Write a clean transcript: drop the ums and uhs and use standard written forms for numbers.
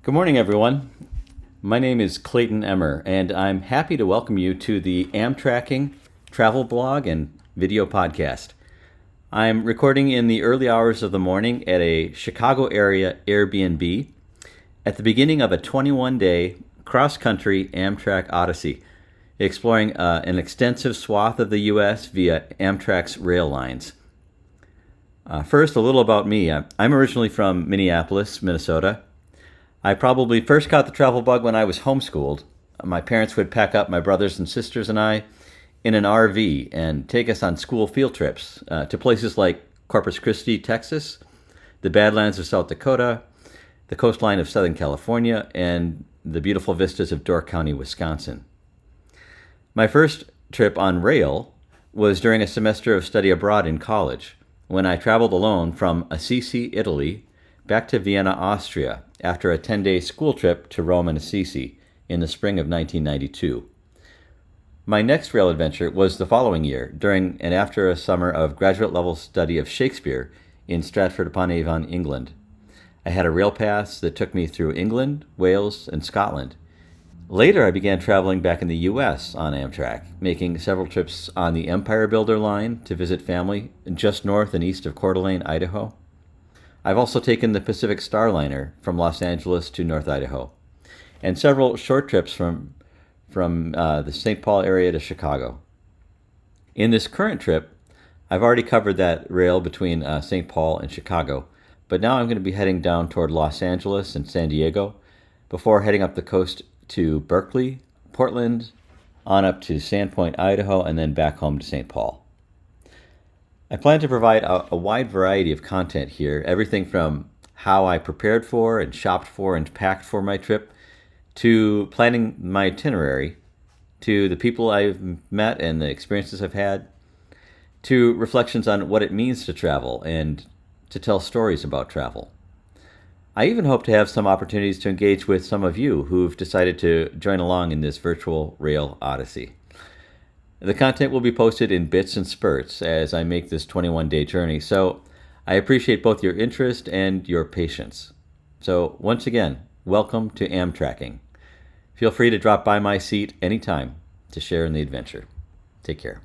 Good morning, everyone. My name is Clayton Emmer, and I'm happy to welcome you to the Amtraking travel blog and video podcast. I'm recording in the early hours of the morning at a Chicago area Airbnb at the beginning of a 21-day cross-country Amtrak odyssey, exploring an extensive swath of the U.S. via Amtrak's rail lines. First, a little about me. I'm originally from Minneapolis, Minnesota. I probably first caught the travel bug when I was homeschooled. My parents would pack up my brothers and sisters and I in an RV and take us on school field trips to places like Corpus Christi, Texas, the Badlands of South Dakota, the coastline of Southern California, and the beautiful vistas of Door County, Wisconsin. My first trip on rail was during a semester of study abroad in college, when I traveled alone from Assisi, Italy, back to Vienna, Austria, after a 10-day school trip to Rome and Assisi in the spring of 1992. My next rail adventure was the following year, during and after a summer of graduate-level study of Shakespeare in Stratford-upon-Avon, England. I had a rail pass that took me through England, Wales, and Scotland. Later, I began traveling back in the U.S. on Amtrak, making several trips on the Empire Builder line to visit family just north and east of Coeur d'Alene, Idaho. I've also taken the Pacific Starliner from Los Angeles to North Idaho, and several short trips from the St. Paul area to Chicago. In this current trip, I've already covered that rail between St. Paul and Chicago, but now I'm going to be heading down toward Los Angeles and San Diego before heading up the coast to Berkeley, Portland, on up to Sandpoint, Idaho, and then back home to St. Paul. I plan to provide a wide variety of content here, everything from how I prepared for and shopped for and packed for my trip, to planning my itinerary, to the people I've met and the experiences I've had, to reflections on what it means to travel and to tell stories about travel. I even hope to have some opportunities to engage with some of you who've decided to join along in this virtual rail odyssey. The content will be posted in bits and spurts as I make this 21-day journey, so I appreciate both your interest and your patience. So once again, welcome to Amtraking. Feel free to drop by my seat anytime to share in the adventure. Take care.